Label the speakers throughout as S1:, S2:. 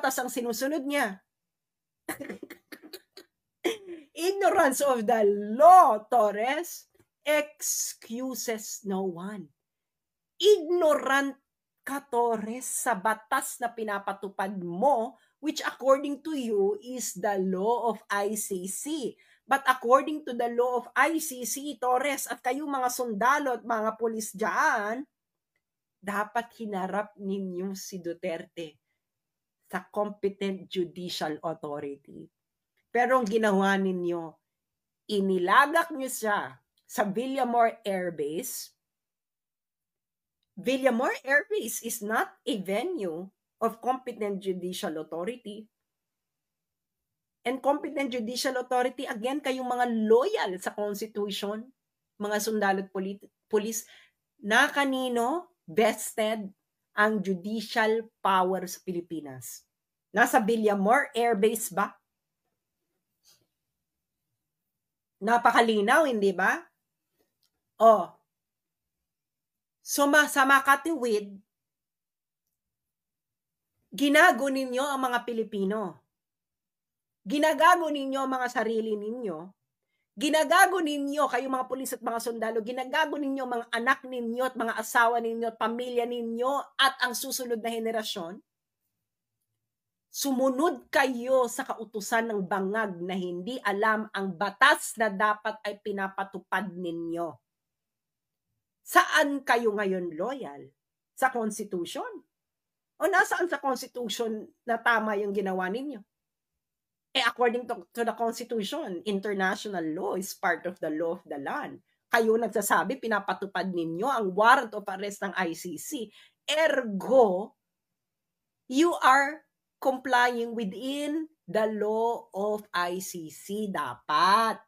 S1: batas ang sinusunod niya. Ignorance of the law, Torres, excuses no one. Ignorant ka, Torres, sa batas na pinapatupad mo, which according to you is the law of ICC. But according to the law of ICC, Torres, at kayong mga sundalo at mga pulis dyan, dapat hinarap ninyo si Duterte sa competent judicial authority. Pero ang ginawa ninyo, inilagak nyo siya sa Villamor Air Base. Villamor Air Base is not a venue of competent judicial authority. And competent judicial authority, again, kayong mga loyal sa Constitution, mga sundalo at pulis, na kanino vested ang judicial power sa Pilipinas. Nasa Villamor Air Base ba? Napakalinaw, hindi ba? Oh. So, sa makatiwid, ginago ninyo ang mga Pilipino. Ginagago ninyo ang mga sarili ninyo. Ginagago ninyo, kayong mga pulis at mga sundalo, ginagago ninyo ang mga anak ninyo at mga asawa ninyo at pamilya ninyo at ang susunod na henerasyon. Sumunod kayo sa kautusan ng bangag na hindi alam ang batas na dapat ay pinapatupad ninyo. Saan kayo ngayon loyal? Sa Constitution? O nasaan sa Constitution na tama yung ginawa ninyo? According to the Constitution, international law is part of the law of the land. Kayo nagsasabi, pinapatupad ninyo ang warrant of arrest ng ICC. Ergo, you are complying within the law of ICC. Dapat.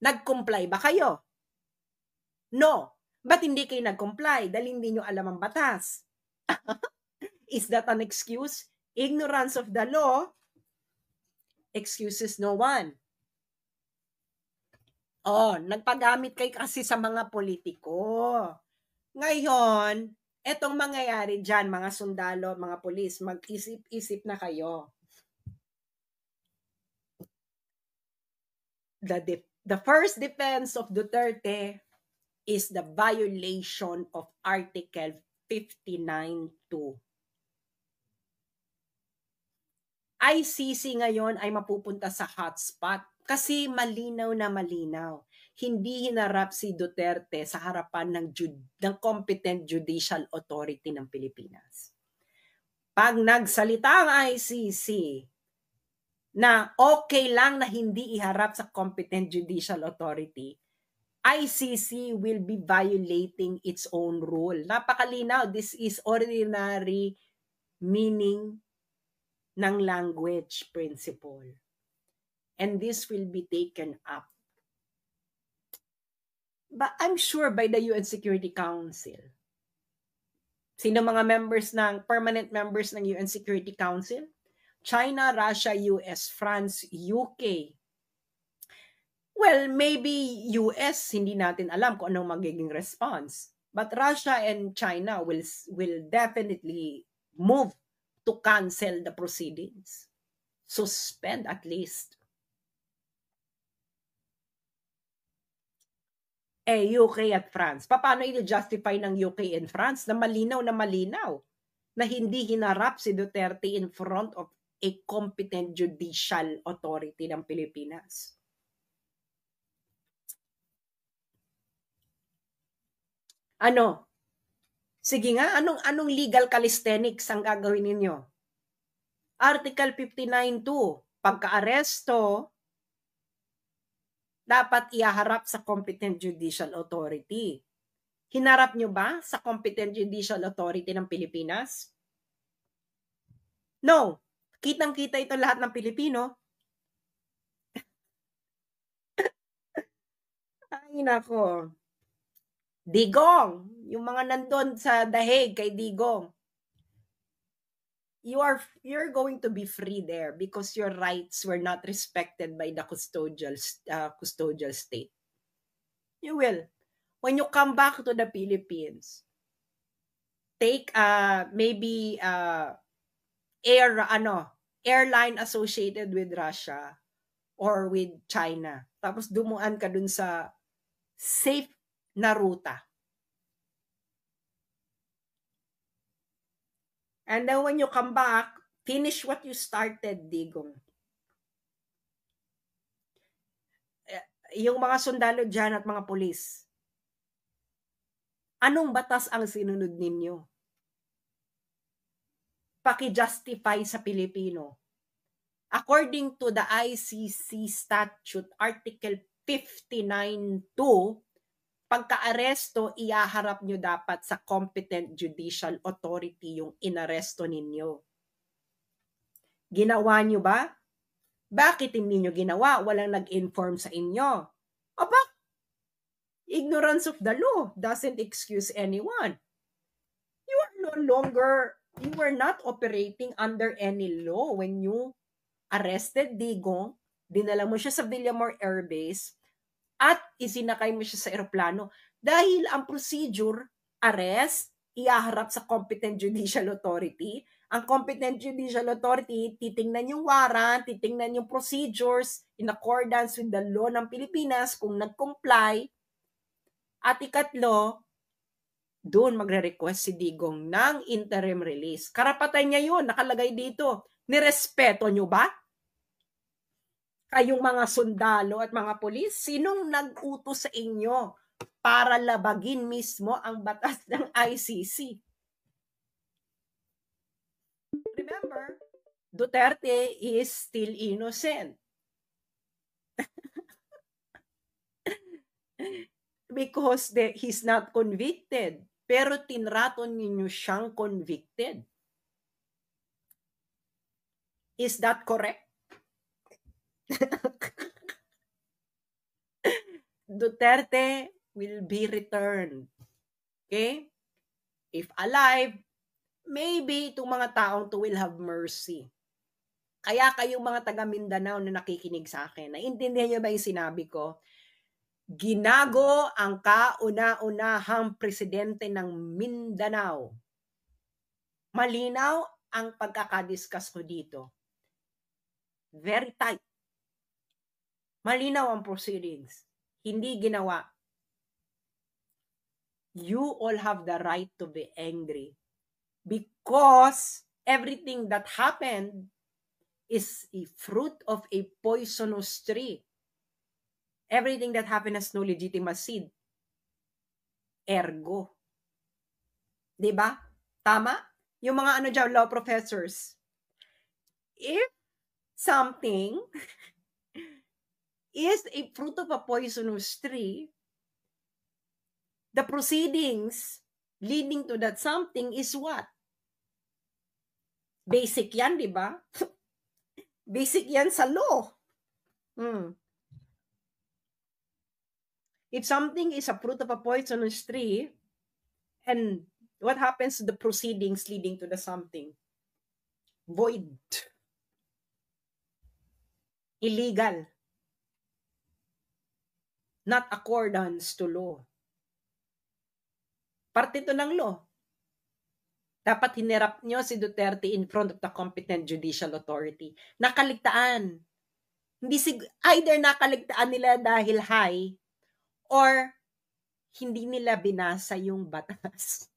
S1: Nag-comply ba kayo? No. Ba't hindi kayo nag-comply? Dahil hindi nyo alam ang batas. Is that an excuse? Ignorance of the law excuses no one. Oh, nagpagamit kayo kasi sa mga politiko. Ngayon, etong mangyayari dyan, mga sundalo, mga pulis, mag-isip-isip na kayo. The first defense of Duterte is the violation of Article 59.2. ICC ngayon ay mapupunta sa hotspot kasi malinaw na malinaw. Hindi hinarap si Duterte sa harapan ng competent judicial authority ng Pilipinas. Pag nagsalita ang ICC na okay lang na hindi iharap sa competent judicial authority, ICC will be violating its own rule. Napakalinaw, this is ordinary meaning ng language principle. And this will be taken up. But I'm sure by the UN Security Council. Sino mga permanent members ng UN Security Council? China, Russia, US, France, UK. Well, maybe US, hindi natin alam kung anong magiging response. But Russia and China will definitely move to cancel the proceedings. Suspend at least. UK at France. Paano i-justify ng UK and France na malinaw na hindi hinarap si Duterte in front of a competent judicial authority ng Pilipinas? Ano? Sige nga, anong legal calisthenics ang gagawin ninyo? Article 59.2, pagka-aresto, dapat ihaharap sa competent judicial authority. Hinarap nyo ba sa competent judicial authority ng Pilipinas? No. Kitang-kita ito lahat ng Pilipino. Ay, nako. Digong, yung mga nandun sa The Hague kay Digong, you're going to be free there because your rights were not respected by the custodial state. You will. When you come back to the Philippines, take maybe airline associated with Russia or with China. Tapos dumuan ka dun sa safe na ruta. And then when you come back, finish what you started, Digong. Yung mga sundalo dyan at mga pulis, anong batas ang sinunod ninyo? Paki-justify sa Pilipino. According to the ICC Statute, Article 59.2, pagka-aresto, iaharap nyo dapat sa competent judicial authority yung inaresto ninyo. Ginawa nyo ba? Bakit hindi nyo ginawa? Walang nag-inform sa inyo. Aba, ignorance of the law doesn't excuse anyone. You were not operating under any law when you arrested Digong, dinala mo siya sa Villamor Air Base, at isinakay mo siya sa eroplano dahil ang procedure, arrest, iaharap sa competent judicial authority. Ang competent judicial authority, titingnan yung warrant, titingnan yung procedures in accordance with the law ng Pilipinas kung nag-comply. At ikatlo, doon magre-request si Digong ng interim release. Karapatan niya yun, nakalagay dito. Nirespeto nyo ba? Kayong mga sundalo at mga pulis, sinong nag-utos sa inyo para labagin mismo ang batas ng ICC? Remember, Duterte is still innocent. Because he's not convicted. Pero tinrato ninyo siyang convicted. Is that correct? Duterte will be returned. Okay? If alive, maybe itong mga taong to will have mercy. Kaya kayong mga taga Mindanao na nakikinig sa akin, naiintindihan niyo ba yung sinabi ko? Ginago ang kauna-unahang presidente ng Mindanao. Malinaw ang pagkakadiscuss ko dito. Very tight. Malinaw ang proceedings. Hindi ginawa. You all have the right to be angry because everything that happened is a fruit of a poisonous tree. Everything that happened has no legitimacy. Ergo. Diba? Tama? Yung mga dyan, law professors. If something is a fruit of a poisonous tree, the proceedings leading to that something is what? Basic yan, di ba? Basic yan sa law. If something is a fruit of a poisonous tree, and what happens to the proceedings leading to the something? Void. Illegal. Not accordance to law. Parte ito ng law. Dapat hinirap nyo si Duterte in front of the competent judicial authority. Nakaligtaan. Either nakaligtaan nila dahil high or hindi nila binasa yung batas.